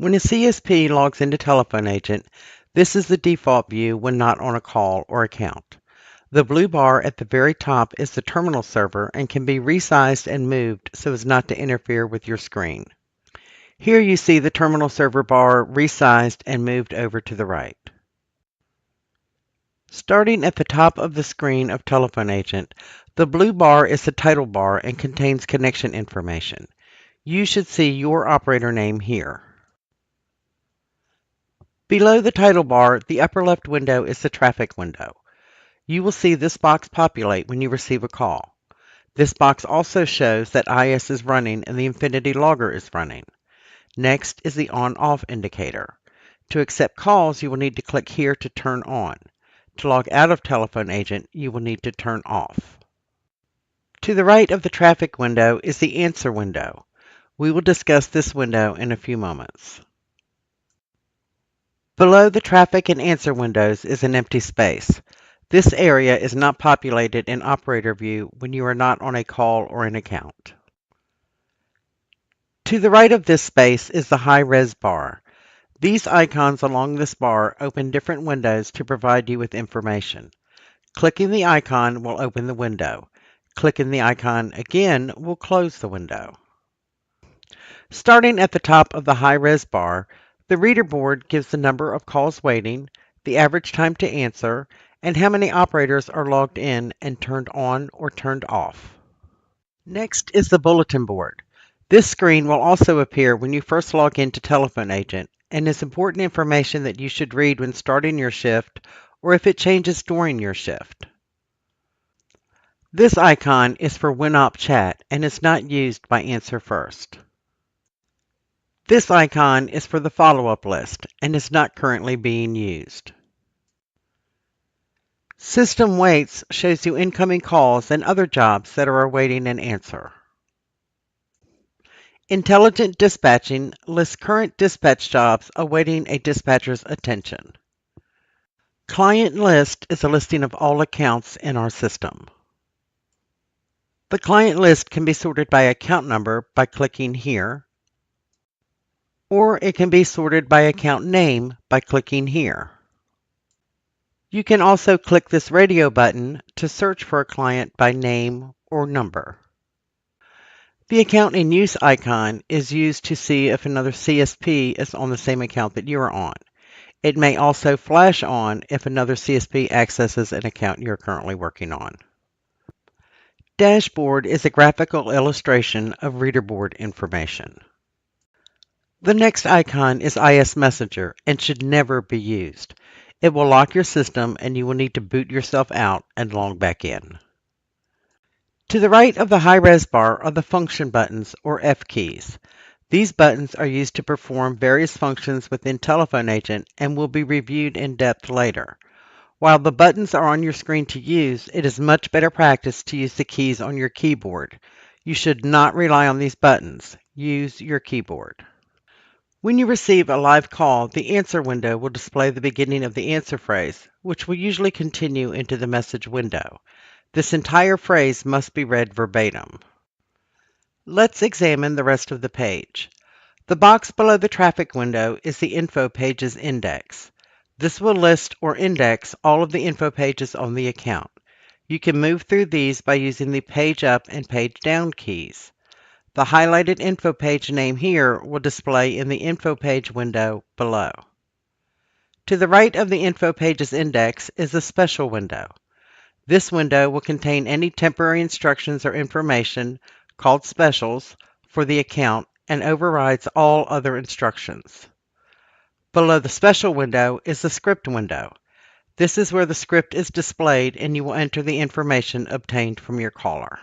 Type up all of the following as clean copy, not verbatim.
When a CSP logs into Telephone Agent, this is the default view when not on a call or account. The blue bar at the very top is the terminal server and can be resized and moved so as not to interfere with your screen. Here you see the terminal server bar resized and moved over to the right. Starting at the top of the screen of Telephone Agent, the blue bar is the title bar and contains connection information. You should see your operator name here. Below the title bar, the upper left window is the traffic window. You will see this box populate when you receive a call. This box also shows that IS is running and the Infinity Logger is running. Next is the on-off indicator. To accept calls, you will need to click here to turn on. To log out of Telephone Agent, you will need to turn off. To the right of the traffic window is the answer window. We will discuss this window in a few moments. Below the traffic and answer windows is an empty space. This area is not populated in Operator View when you are not on a call or an account. To the right of this space is the high-res bar. These icons along this bar open different windows to provide you with information. Clicking the icon will open the window. Clicking the icon again will close the window. Starting at the top of the high-res bar, the reader board gives the number of calls waiting, the average time to answer, and how many operators are logged in and turned on or turned off. Next is the bulletin board. This screen will also appear when you first log into Telephone Agent and is important information that you should read when starting your shift or if it changes during your shift. This icon is for WinOp Chat and is not used by Answer First. This icon is for the follow-up list and is not currently being used. System Waits shows you incoming calls and other jobs that are awaiting an answer. Intelligent Dispatching lists current dispatch jobs awaiting a dispatcher's attention. Client List is a listing of all accounts in our system. The client list can be sorted by account number by clicking here, or it can be sorted by account name by clicking here. You can also click this radio button to search for a client by name or number. The Account in Use icon is used to see if another CSP is on the same account that you are on. It may also flash on if another CSP accesses an account you're currently working on. Dashboard is a graphical illustration of reader board information. The next icon is IS Messenger and should never be used. It will lock your system and you will need to boot yourself out and log back in. To the right of the high-res bar are the function buttons or F keys. These buttons are used to perform various functions within Telephone Agent and will be reviewed in depth later. While the buttons are on your screen to use, it is much better practice to use the keys on your keyboard. You should not rely on these buttons. Use your keyboard. When you receive a live call, the answer window will display the beginning of the answer phrase, which will usually continue into the message window. This entire phrase must be read verbatim. Let's examine the rest of the page. The box below the traffic window is the info pages index. This will list or index all of the info pages on the account. You can move through these by using the page up and page down keys. The highlighted info page name here will display in the info page window below. To the right of the info pages index is the special window. This window will contain any temporary instructions or information called specials for the account and overrides all other instructions. Below the special window is the script window. This is where the script is displayed and you will enter the information obtained from your caller.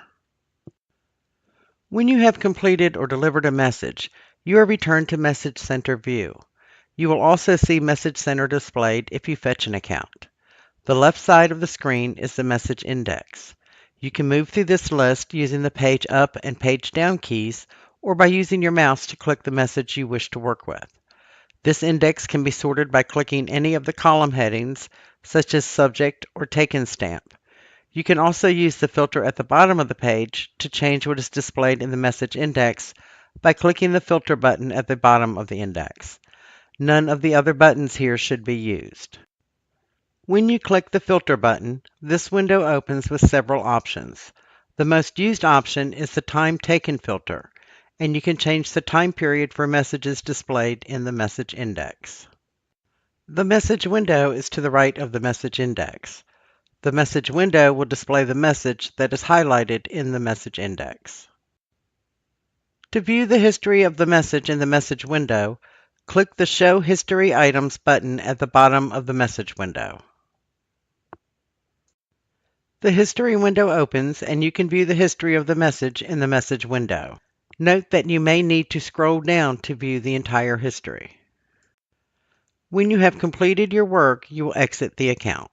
When you have completed or delivered a message, you are returned to Message Center view. You will also see Message Center displayed if you fetch an account. The left side of the screen is the message index. You can move through this list using the page up and page down keys or by using your mouse to click the message you wish to work with. This index can be sorted by clicking any of the column headings, such as subject or taken stamp. You can also use the filter at the bottom of the page to change what is displayed in the message index by clicking the filter button at the bottom of the index. None of the other buttons here should be used. When you click the Filter button, this window opens with several options. The most used option is the Time Taken filter, and you can change the time period for messages displayed in the message index. The message window is to the right of the message index. The message window will display the message that is highlighted in the message index. To view the history of the message in the message window, click the Show History Items button at the bottom of the message window. The history window opens and you can view the history of the message in the message window. Note that you may need to scroll down to view the entire history. When you have completed your work, you will exit the account.